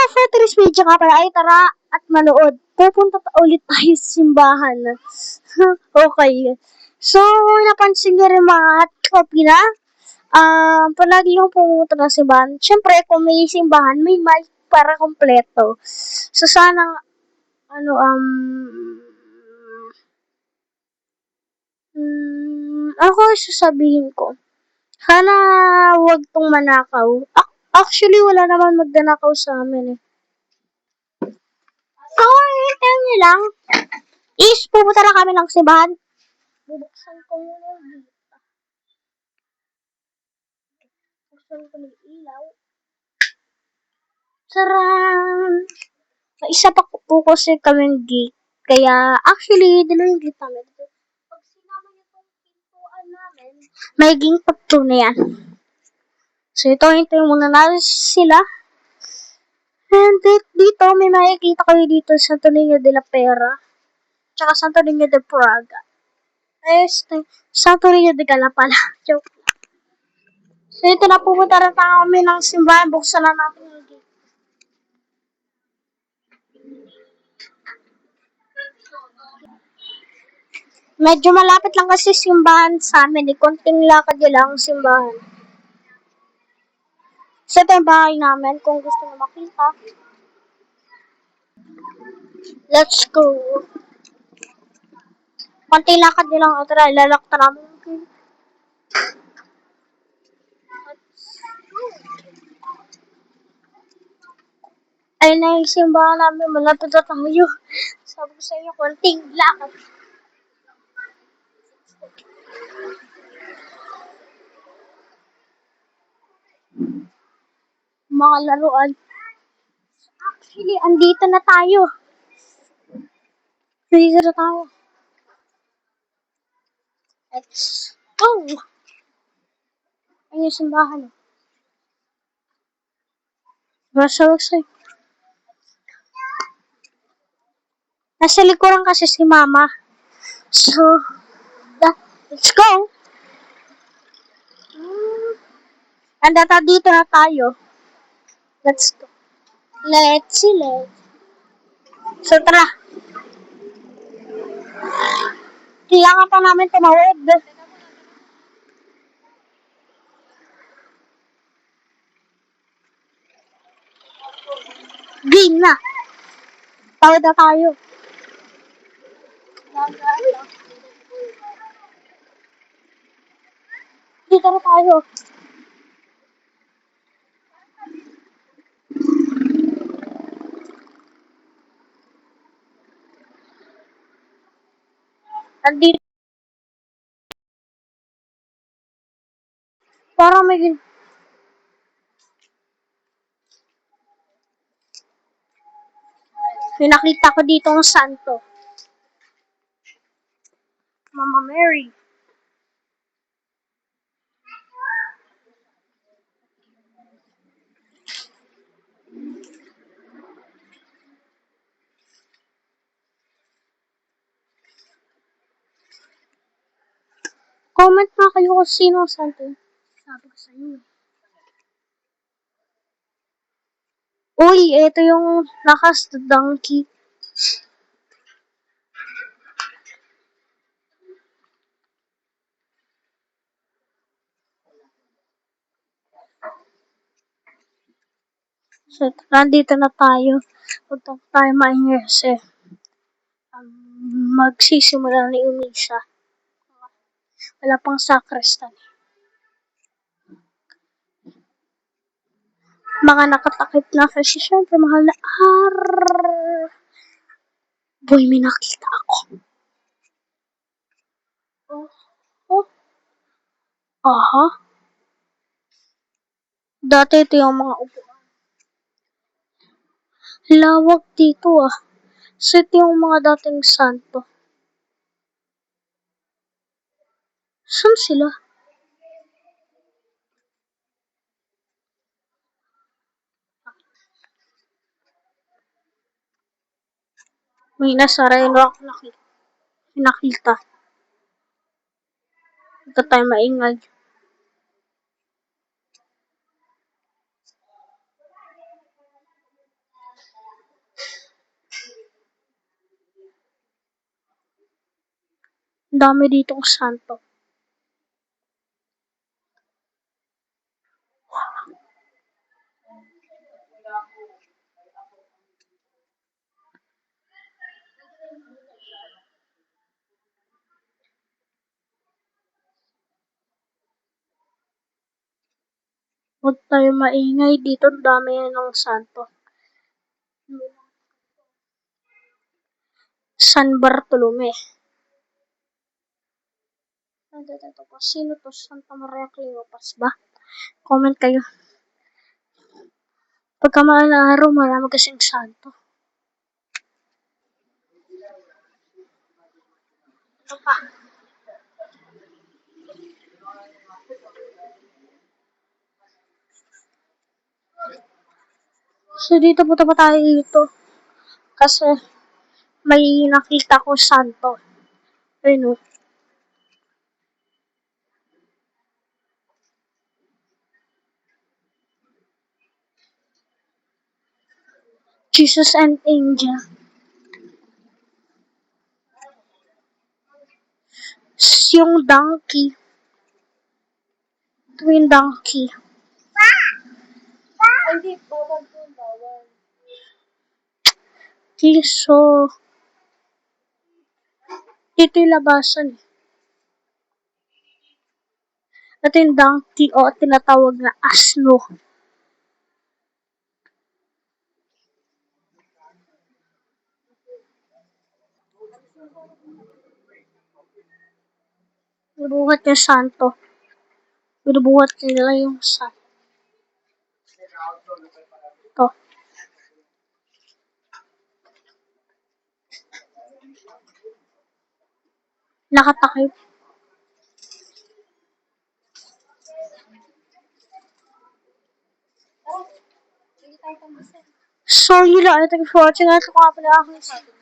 for today's video nga pala ay tara at manood. Pupunta ulit tayo sa simbahan. Okay. So, napansin niyo rin mga kapila, palagi yung pumunta ng simbahan. Siyempre, kung may simbahan, may mic para kompleto. So, sana, ako sasabihin ko, sana wag tong manakaw. Actually, wala naman magnanakaw sa amin eh. So, hintayin niyo lang. Pupunta na kami ng simbahan. Bubuksan ko muna yung dito. Buksan ko ng ilaw. Charan! May isa pa po kasi kaming gate. Kaya, actually, dalawang gate namin. Pag sinama niyo itong pintuan namin, magiging tatlo na yan. So, ito, hintayin muna natin sila. And dito, may makikita kayo dito sa Santo Niño de la Pera. Tsaka Santo Niño de Praga. Santo Niño de Galapala. Joke. So, ito na, pupunta rin kami ng simbahan. Buksan na natin yung gate. Medyo malapit lang kasi simbahan sa amin. Konting lakad nyo lang simbahan. So, ito yung bahay namin. Kung gusto nyo makita. Let's go. Konting lakad nyo lang. Tara, ilalakta namin yung gate. Ayun na yung simbahan namin. Malapit na tayo. Sabi ko sa inyo, konting lakad. Mga laruan. Actually, andito na tayo. Dito na tayo. Let's go. Ayun yung simbahan. Basta. Nasa likuran kasi si Mama. So, let's go. Andata dito na tayo. Let's go. Let's see. So, tara. Kailangan pa namin tumawid. Green na. Tawid na tayo. Dito na tayo. Andito. Parang may nakita ko dito ang santo. Mama Mary. Comment na kayo kung sino ang santo. Sabi ko sa inyo. Uy, ito yung lakas the donkey. So, nandito na tayo. Huwag tayo maingay kasi magsisimula na yung misa. Wala pang sacristan. Mga nakatakip na kasi syempre mahal na boy, may nakita ako. Aha. Dati ito yung mga upuan. Lawak dito ah. So ito yung mga dating santo. Saan sila? May nasa rin ako nakita. Ito tayo maingay. Dami ditong santo. Huwag tayo maingay dito. Dami ng santo. San Bartolome. Ito po. Sino to? Santa Maria Cleopas ba? Comment kayo. Pagka mahal na araw, marami kasing santo. Ito pa. So, dito po tayo dito. Kasi, may nakita ko santo. Ayun o. Jesus and Angel. Yung donkey. Twin donkey. Hindi, bawal po, bawal. So, ito yung labasan. Ito yung donkey o tinatawag na asno. Binubuhat yung santo. Binubuhat nila yung santo. Ito. Nakatakip. So, yun lang. Thank you for watching. Ito ko nga pala ako.